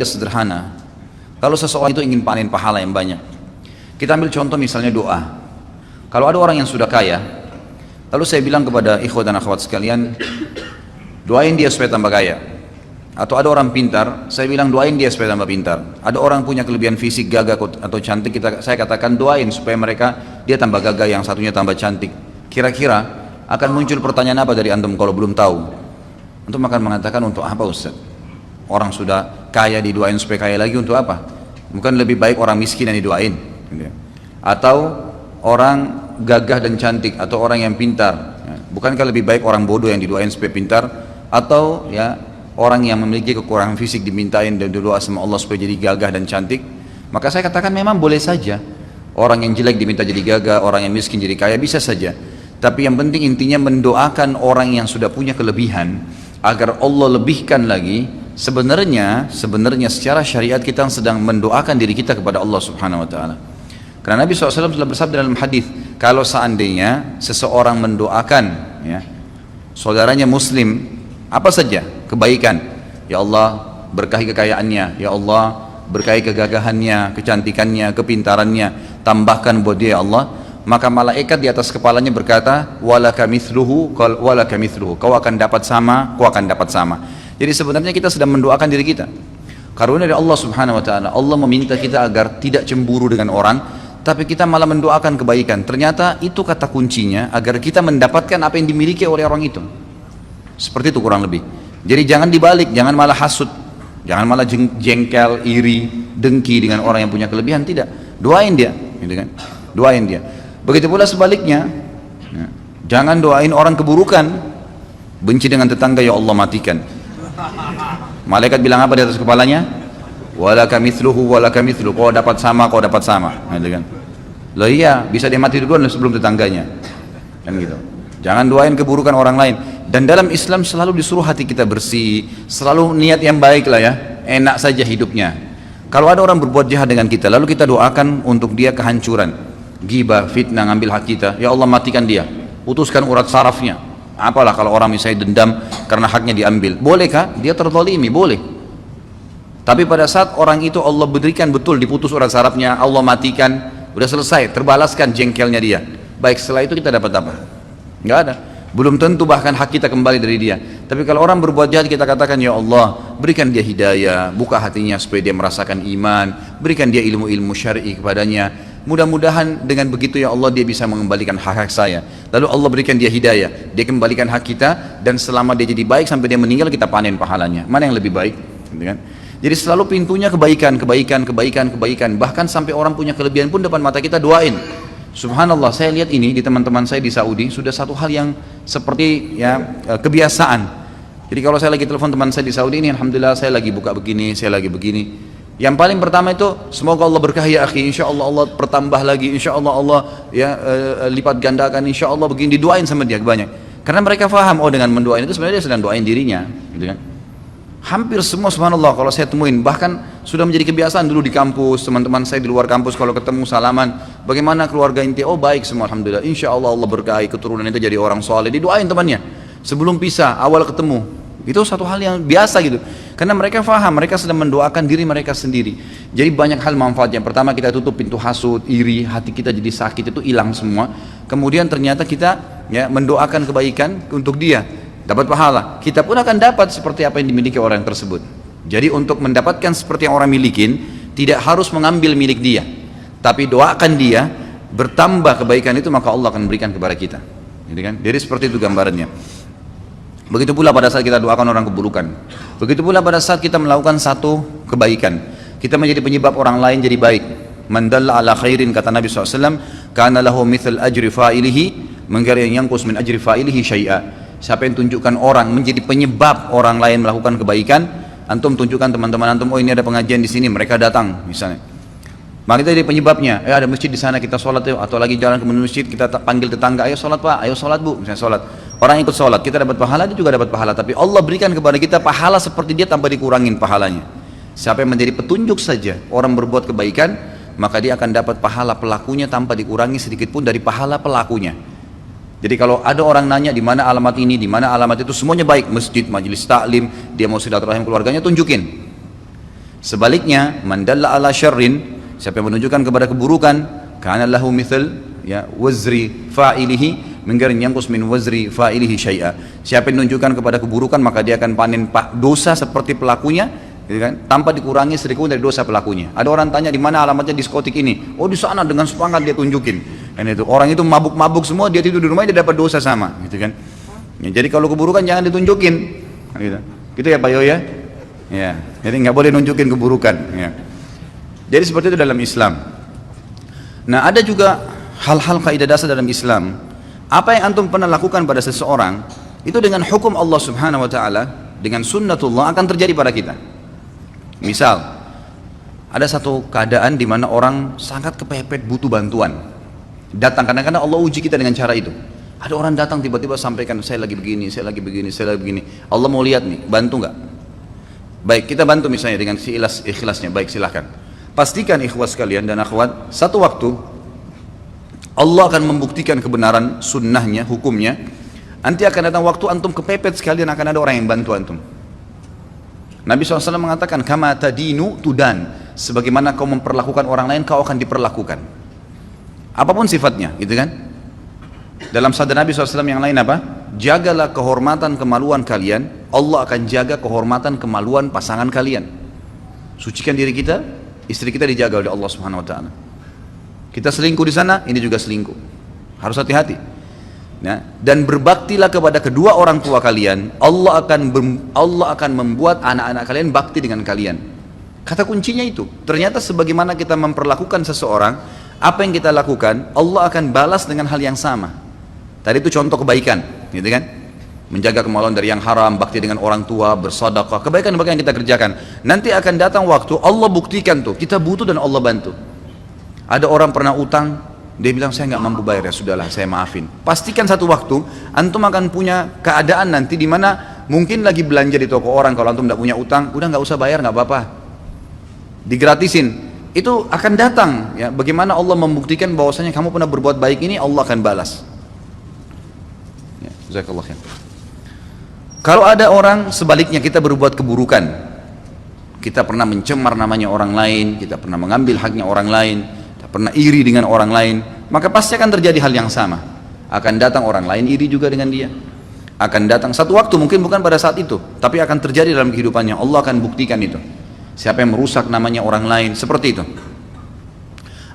sederhana. Kalau seseorang itu ingin panen pahala yang banyak, kita ambil contoh misalnya doa. Kalau ada orang yang sudah kaya, lalu saya bilang kepada ikhwat dan akhwat sekalian, doain dia supaya tambah kaya. Atau ada orang pintar, saya bilang doain dia supaya tambah pintar. Ada orang punya kelebihan fisik, gagah atau cantik, saya katakan doain supaya dia tambah gagah, yang satunya tambah cantik. Kira-kira akan muncul pertanyaan apa dari antum kalau belum tahu? Antum akan mengatakan, untuk apa Ustaz? Orang sudah kaya didoain supaya kaya lagi untuk apa? Bukan lebih baik orang miskin yang didoain? Atau orang gagah dan cantik, atau orang yang pintar, bukankah lebih baik orang bodoh yang didoain supaya pintar? Atau orang yang memiliki kekurangan fisik dimintain dan doa sama Allah supaya jadi gagah dan cantik? Maka saya katakan memang boleh saja orang yang jelek diminta jadi gagah, orang yang miskin jadi kaya, bisa saja. Tapi yang penting intinya mendoakan orang yang sudah punya kelebihan agar Allah lebihkan lagi. Sebenarnya secara syariat kita sedang mendoakan diri kita kepada Allah Subhanahu wa taala. Karena Nabi SAW telah bersabda dalam hadis, kalau seandainya seseorang mendoakan saudaranya muslim apa saja kebaikan, ya Allah berkahi kekayaannya, ya Allah berkahi kegagahannya, kecantikannya, kepintarannya, tambahkan buat dia ya Allah, maka malaikat di atas kepalanya berkata, walaka mithluhu, kau akan dapat sama, kau akan dapat sama. Jadi sebenarnya kita sedang mendoakan diri kita. Karunia dari Allah Subhanahu wa taala, Allah meminta kita agar tidak cemburu dengan orang, tapi kita malah mendoakan kebaikan. Ternyata itu kata kuncinya agar kita mendapatkan apa yang dimiliki oleh orang itu. Seperti itu kurang lebih. Jadi jangan dibalik, jangan malah hasud, jangan malah jengkel, iri, dengki dengan orang yang punya kelebihan. Tidak, doain dia, gitu kan? Doain dia. Begitu pula sebaliknya, jangan doain orang keburukan, benci dengan tetangga, ya Allah matikan. Malaikat bilang apa di atas kepalanya? Walaka mithluhu walaka mithluhu, kau dapat sama, kau dapat sama, gitu kan? Loh iya, bisa dia mati duluan sebelum tetangganya, kan gitu. Jangan doain keburukan orang lain. Dan dalam Islam selalu disuruh hati kita bersih, selalu niat yang baik lah ya, enak saja hidupnya. Kalau ada orang berbuat jahat dengan kita, lalu kita doakan untuk dia kehancuran, ghibah, fitnah, ngambil hak kita, ya Allah matikan dia, putuskan urat sarafnya. Apalah kalau orang misalnya dendam karena haknya diambil, bolehkah? Dia terzalimi, boleh. Tapi pada saat orang itu Allah berikan betul diputus urat sarafnya, Allah matikan, udah selesai, terbalaskan jengkelnya dia. Baik, setelah itu kita dapat apa? Nggak ada. Belum tentu bahkan hak kita kembali dari dia. Tapi kalau orang berbuat jahat, kita katakan, ya Allah berikan dia hidayah, buka hatinya supaya dia merasakan iman, berikan dia ilmu-ilmu syar'i kepadanya. Mudah-mudahan dengan begitu ya Allah dia bisa mengembalikan hak-hak saya. Lalu Allah berikan dia hidayah, dia kembalikan hak kita, dan selama dia jadi baik sampai dia meninggal kita panen pahalanya. Mana yang lebih baik? Gitu kan? Jadi selalu pintunya kebaikan. Bahkan sampai orang punya kelebihan pun depan mata kita doain. Subhanallah, saya lihat ini di teman-teman saya di Saudi sudah satu hal yang seperti kebiasaan. Jadi kalau saya lagi telepon teman saya di Saudi ini, alhamdulillah saya lagi buka begini, saya lagi begini. Yang paling pertama itu, semoga Allah berkahi ya akhi, insya Allah Allah bertambah lagi, insya Allah Allah lipat gandakan, insya Allah begini, didoain sama dia banyak. Karena mereka faham, dengan mendoain itu sebenarnya dia sedang doain dirinya, gitu kan. Hampir semua subhanallah kalau saya temuin, bahkan sudah menjadi kebiasaan dulu di kampus, teman-teman saya di luar kampus kalau ketemu salaman, bagaimana keluarga inti, oh baik semua alhamdulillah, insya Allah Allah berkahi, keturunan itu jadi orang soleh, didoain temannya sebelum pisah, awal ketemu. Itu satu hal yang biasa gitu, karena mereka faham, mereka sedang mendoakan diri mereka sendiri. Jadi banyak hal manfaat. Yang pertama, kita tutup pintu hasud, iri, hati kita jadi sakit, itu hilang semua. Kemudian ternyata kita mendoakan kebaikan untuk dia, dapat pahala, kita pun akan dapat seperti apa yang dimiliki orang tersebut. Jadi untuk mendapatkan seperti yang orang milikin, tidak harus mengambil milik dia, tapi doakan dia, bertambah kebaikan itu, maka Allah akan berikan kepada kita, gitu kan? Jadi seperti itu gambarannya. Begitu pula pada saat kita doakan orang keburukan, begitu pula pada saat kita melakukan satu kebaikan, kita menjadi penyebab orang lain jadi baik. Man dalla ala khairin, kata Nabi SAW, kana lahu mithl ajri fa'ilihi min ghairi an yanqus min ajri fa'ilihi syai'a. Siapa yang tunjukkan orang menjadi penyebab orang lain melakukan kebaikan, antum tunjukkan teman-teman antum, oh ini ada pengajian di sini, mereka datang misalnya, maka kita jadi penyebabnya. Ada masjid di sana, kita sholat yuk. Atau lagi jalan ke masjid, kita panggil tetangga, ayo sholat pak, ayo sholat bu, misalnya sholat. Orang ikut sholat, kita dapat pahala, dia juga dapat pahala. Tapi Allah berikan kepada kita pahala seperti dia tanpa dikurangin pahalanya. Siapa yang menjadi petunjuk saja orang berbuat kebaikan, maka dia akan dapat pahala pelakunya tanpa dikurangi sedikit pun dari pahala pelakunya. Jadi kalau ada orang nanya di mana alamat ini, di mana alamat itu, semuanya baik, masjid, majelis taklim, dia mau silaturahim keluarganya, tunjukin. Sebaliknya, man dalla ala syarrin, siapa yang menunjukkan kepada keburukan, kana lahu mithl ya wazri fa'ilihi min ghairi yanqus min wazri fa'ilihi syai'a. Siapa yang menunjukkan kepada keburukan, maka dia akan panen dosa seperti pelakunya, gitu kan? Tanpa dikurangi sedikit pun dari dosa pelakunya. Ada orang tanya di mana alamatnya diskotik ini? Oh, di sana, dengan semangat dia tunjukin. Dan itu orang itu mabuk-mabuk semua, dia tidur di rumahnya, dia dapat dosa sama, gitu kan? Ya, jadi kalau keburukan jangan ditunjukin, gitu. Gitu ya Pak Yo ya? Ya, jadi nggak boleh nunjukin keburukan. Ya. Jadi seperti itu dalam Islam. Nah, ada juga hal-hal kaidah dasar dalam Islam. Apa yang antum pernah lakukan pada seseorang, itu dengan hukum Allah Subhanahu Wa Taala, dengan sunnatullah akan terjadi pada kita. Misal, ada satu keadaan di mana orang sangat kepepet butuh bantuan. Datang, kadang-kadang Allah uji kita dengan cara itu. Ada orang datang tiba-tiba sampaikan, saya lagi begini, saya lagi begini, saya lagi begini. Allah mau lihat nih, bantu nggak? Baik, kita bantu misalnya dengan ikhlasnya. Baik, silahkan. Pastikan ikhwas sekalian dan akhwat, satu waktu Allah akan membuktikan kebenaran sunnahnya, hukumnya. Nanti akan datang waktu antum kepepet sekalian, akan ada orang yang bantu antum. Nabi SAW mengatakan, kama tadinu tudan, sebagaimana kau memperlakukan orang lain, kau akan diperlakukan. Apapun sifatnya, gitu kan? Dalam sabda Nabi SAW yang lain apa? Jagalah kehormatan kemaluan kalian, Allah akan jaga kehormatan kemaluan pasangan kalian. Sucikan diri kita, istri kita dijaga oleh Allah Subhanahu Wa Taala. Kita selingkuh di sana, ini juga selingkuh. Harus hati-hati. Nah, dan berbaktilah kepada kedua orang tua kalian. Allah akan membuat anak-anak kalian bakti dengan kalian. Kata kuncinya itu. Ternyata sebagaimana kita memperlakukan seseorang, apa yang kita lakukan, Allah akan balas dengan hal yang sama. Tadi itu contoh kebaikan, gitu kan? Menjaga kemaluan dari yang haram, bakti dengan orang tua, bersedekah, kebaikan-kebaikan yang kita kerjakan. Nanti akan datang waktu Allah buktikan tuh, kita butuh dan Allah bantu. Ada orang pernah utang, dia bilang saya nggak mampu bayar, ya sudahlah saya maafin. Pastikan satu waktu antum akan punya keadaan nanti di mana mungkin lagi belanja di toko orang, kalau antum nggak punya utang, udah nggak usah bayar, nggak apa-apa, digratisin. Itu akan datang, ya. Bagaimana Allah membuktikan bahwasanya kamu pernah berbuat baik ini, Allah akan balas. Ya, jazakallah khair. Kalau ada orang sebaliknya, kita berbuat keburukan, kita pernah mencemar namanya orang lain, kita pernah mengambil haknya orang lain, kita pernah iri dengan orang lain, maka pasti akan terjadi hal yang sama. Akan datang orang lain iri juga dengan dia. Akan datang satu waktu, mungkin bukan pada saat itu, tapi akan terjadi dalam kehidupannya. Allah akan buktikan itu. Siapa yang merusak namanya orang lain, seperti itu.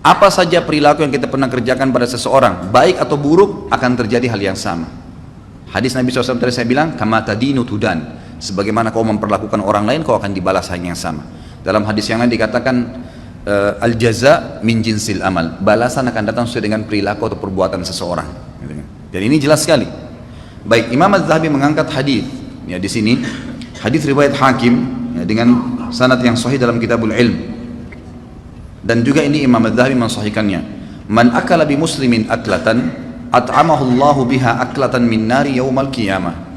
Apa saja perilaku yang kita pernah kerjakan pada seseorang, baik atau buruk, akan terjadi hal yang sama. Hadis Nabi SAW tadi saya bilang, kama tadinu tudan, sebagaimana kau memperlakukan orang lain, kau akan dibalas hal yang sama. Dalam hadis yang lain dikatakan, al jaza min jinsil amal, balasan akan datang sesuai dengan perilaku atau perbuatan seseorang. Dan ini jelas sekali. Baik, Imam Az-Zahabi mengangkat hadis ya di sini, hadis riwayat Hakim ya, dengan sanad yang sahih dalam Kitabul Ilm. Dan juga ini Imam Az-Zahabi mensahihkannya. Man akala bi muslimin aklatan at'amahu Allahu biha aklatan min nari yaumal qiyamah.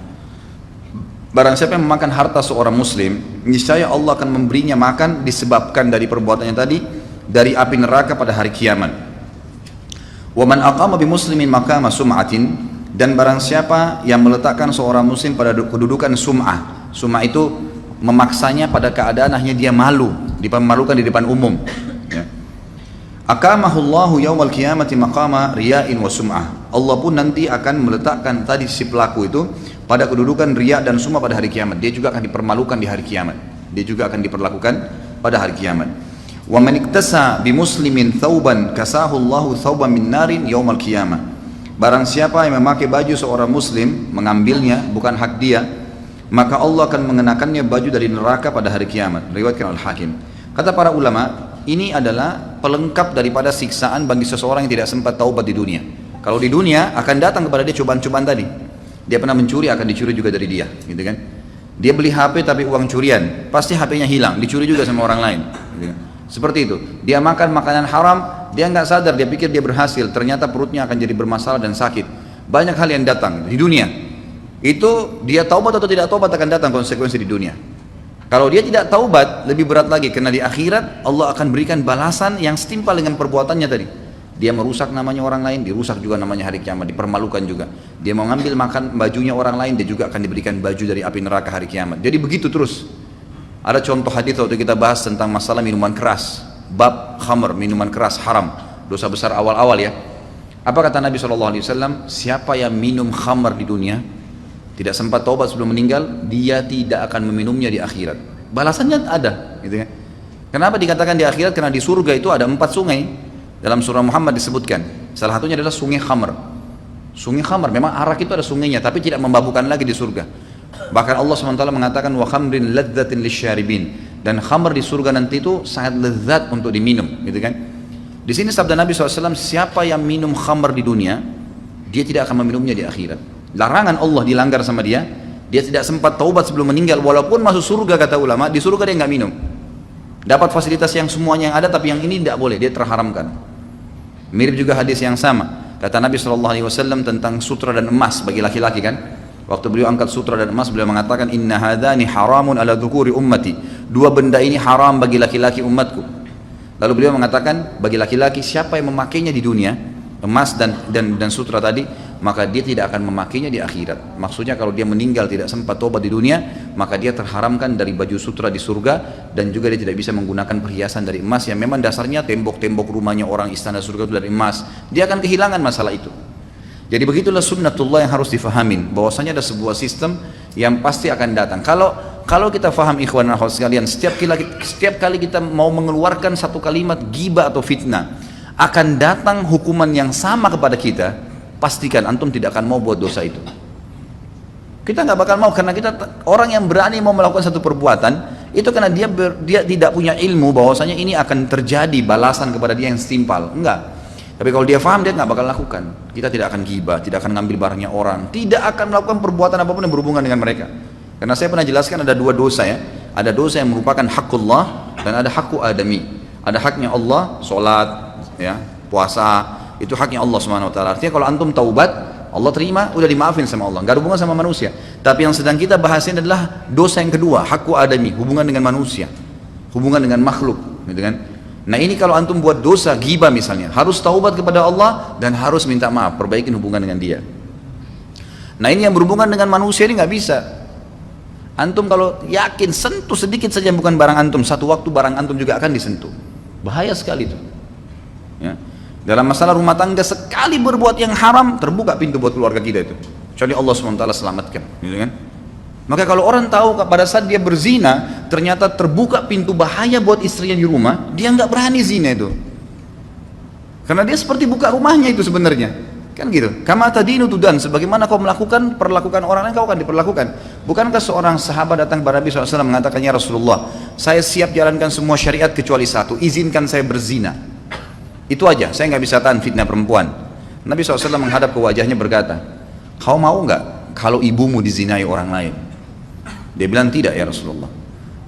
Barang siapa yang memakan harta seorang muslim, niscaya Allah akan memberinya makan disebabkan dari perbuatannya tadi dari api neraka pada hari kiamat. Wa man aqama bi muslimin maqama sum'atin, dan barang siapa yang meletakkan seorang muslim pada kedudukan sum'ah. Sum'ah itu memaksanya pada keadaan hanya dia malu, dipermalukan di depan umum. Ya. Akamahullahu yaumal qiyamati maqama riya'in wa sum'ah. Allah pun nanti akan meletakkan tadi si pelaku itu pada kedudukan riya dan sum'ah pada hari kiamat. Dia juga akan dipermalukan di hari kiamat. Dia juga akan diperlakukan pada hari kiamat. Wa man iktasa bi muslimin thawban kasahu Allahu thawban min narin yaumal qiyamah. Barang siapa yang memakai baju seorang muslim, mengambilnya bukan hak dia, maka Allah akan mengenakannya baju dari neraka pada hari kiamat. Riwayatkan Al-Hakim. Kata para ulama, ini adalah pelengkap daripada siksaan bagi seseorang yang tidak sempat taubat di dunia. Kalau di dunia akan datang kepada dia cobaan-cobaan tadi. Dia pernah mencuri, akan dicuri juga dari dia, gitu kan? Dia beli HP tapi uang curian, pasti HP-nya hilang, dicuri juga sama orang lain. Gitu kan? Seperti itu. Dia makan makanan haram, dia nggak sadar, dia pikir dia berhasil, ternyata perutnya akan jadi bermasalah dan sakit. Banyak hal yang datang di dunia. Itu dia taubat atau tidak taubat akan datang konsekuensi di dunia. Kalau dia tidak taubat, lebih berat lagi, karena di akhirat Allah akan berikan balasan yang setimpal dengan perbuatannya tadi. Dia merusak namanya orang lain, dirusak juga namanya hari kiamat, dipermalukan juga. Dia mau ngambil makan bajunya orang lain, dia juga akan diberikan baju dari api neraka hari kiamat. Jadi begitu terus. Ada contoh hadis waktu kita bahas tentang masalah minuman keras, bab khamr, minuman keras haram, dosa besar awal-awal ya. Apa kata Nabi SAW? Siapa yang minum khamr di dunia, tidak sempat taubat sebelum meninggal, dia tidak akan meminumnya di akhirat. Balasannya ada, gitu kan? Kenapa dikatakan di akhirat? Karena di surga itu ada 4 sungai. Dalam surah Muhammad disebutkan. Salah satunya adalah sungai khamr. Sungai khamr, memang arak itu ada sungainya, tapi tidak memabukkan lagi di surga. Bahkan Allah SWT mengatakan wa khamrin ladzatin lisyaribin, dan khamr di surga nanti itu sangat lezat untuk diminum, gitu kan? Di sini sabda Nabi SAW, siapa yang minum khamr di dunia, dia tidak akan meminumnya di akhirat. Larangan Allah dilanggar sama dia, dia tidak sempat taubat sebelum meninggal, walaupun masuk surga kata ulama, di surga dia nggak minum. Dapat fasilitas yang semuanya yang ada, tapi yang ini tidak boleh, dia terharamkan. Mirip juga hadis yang sama, kata Nabi SAW tentang sutra dan emas bagi laki-laki kan. Waktu beliau angkat sutra dan emas, beliau mengatakan inna hadani haramun ala dzukuri ummati. Dua benda ini haram bagi laki-laki umatku. Lalu beliau mengatakan bagi laki-laki siapa yang memakainya di dunia, emas dan sutra tadi, maka dia tidak akan memakainya di akhirat. Maksudnya kalau dia meninggal tidak sempat tobat di dunia, maka dia terharamkan dari baju sutra di surga, dan juga dia tidak bisa menggunakan perhiasan dari emas yang memang dasarnya tembok-tembok rumahnya orang istana surga itu dari emas. Dia akan kehilangan masalah itu. Jadi begitulah sunnatullah yang harus difahamin, bahwasanya ada sebuah sistem yang pasti akan datang. Kalau kita faham ikhwan dan akhwat sekalian, setiap kali kita mau mengeluarkan satu kalimat ghibah atau fitnah, akan datang hukuman yang sama kepada kita. Pastikan antum tidak akan mau buat dosa itu. Kita nggak bakal mau, karena kita orang yang berani mau melakukan satu perbuatan itu karena dia tidak punya ilmu bahwasanya ini akan terjadi balasan kepada dia yang setimpal. Enggak. Tapi kalau dia faham, dia nggak bakal lakukan. Kita tidak akan ghibah, tidak akan ngambil barangnya orang, tidak akan melakukan perbuatan apapun yang berhubungan dengan mereka. Karena saya pernah jelaskan ada 2 dosa ya. Ada dosa yang merupakan hakullah dan ada hakku adami. Ada haknya Allah, sholat, ya, puasa, itu haknya Allah Subhanahu Wa Taala. Artinya kalau antum taubat, Allah terima, udah dimaafin sama Allah, nggak ada hubungan sama manusia. Tapi yang sedang kita bahas ini adalah dosa yang kedua, hakku adami, hubungan dengan manusia, hubungan dengan makhluk, gitu kan? Nah ini kalau antum buat dosa ghibah misalnya, harus taubat kepada Allah dan harus minta maaf, perbaikin hubungan dengan dia. Nah ini yang berhubungan dengan manusia ini nggak bisa. Antum kalau yakin sentuh sedikit saja bukan barang antum, satu waktu barang antum juga akan disentuh. Bahaya sekali itu. Ya. Dalam masalah rumah tangga, sekali berbuat yang haram, terbuka pintu buat keluarga kita itu. Kecuali Allah SWT selamatkan, gitu kan? Maka kalau orang tahu pada saat dia berzina, ternyata terbuka pintu bahaya buat istrinya di rumah, dia nggak berani zina itu. Karena dia seperti buka rumahnya itu sebenarnya. Kan gitu. Kama tadinu tudan, sebagaimana kau melakukan, perlakukan orang lain, kau akan diperlakukan. Bukankah seorang sahabat datang kepada Nabi SAW mengatakan, ya Rasulullah, saya siap jalankan semua syariat kecuali satu, izinkan saya berzina. Itu aja, saya nggak bisa tahan fitnah perempuan. Nabi SAW menghadap ke wajahnya berkata, kau mau nggak kalau ibumu dizinai orang lain? Dia bilang tidak ya Rasulullah.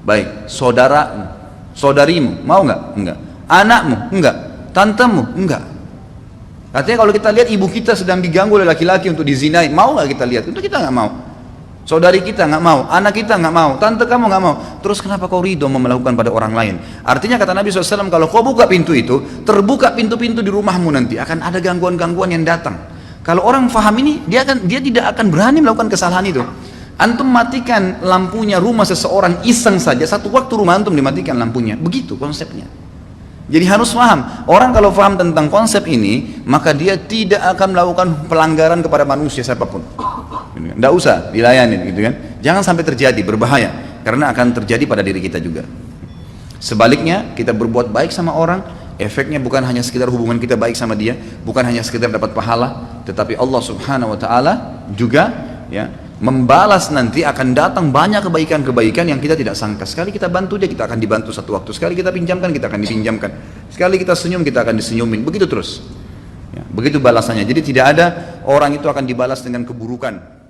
Baik, saudaramu, saudarimu, mau nggak? Enggak. Anakmu? Enggak. Tantemu? Enggak. Artinya kalau kita lihat ibu kita sedang diganggu oleh laki-laki untuk dizinai, mau nggak kita lihat? Itu kita nggak mau. Saudari kita nggak mau, anak kita nggak mau, tante kamu nggak mau. Terus kenapa kau ridho melakukan pada orang lain? Artinya kata Nabi SAW, kalau kau buka pintu itu, terbuka pintu-pintu di rumahmu nanti, akan ada gangguan-gangguan yang datang. Kalau orang faham ini, dia tidak akan berani melakukan kesalahan itu. Antum matikan lampunya rumah seseorang iseng saja, satu waktu rumah antum dimatikan lampunya, begitu konsepnya. Jadi harus paham, orang kalau paham tentang konsep ini, maka dia tidak akan melakukan pelanggaran kepada manusia siapapun. Tidak usah dilayani, gitu kan? Jangan sampai terjadi, berbahaya, karena akan terjadi pada diri kita juga. Sebaliknya, kita berbuat baik sama orang, efeknya bukan hanya sekedar hubungan kita baik sama dia, bukan hanya sekedar dapat pahala, tetapi Allah Subhanahu Wa Taala juga, ya, membalas nanti akan datang banyak kebaikan-kebaikan yang kita tidak sangka. Sekali kita bantu dia, kita akan dibantu satu waktu. Sekali kita pinjamkan, kita akan dipinjamkan. Sekali kita senyum, kita akan disenyumin. Begitu terus. Ya, begitu balasannya. Jadi tidak ada orang itu akan dibalas dengan keburukan.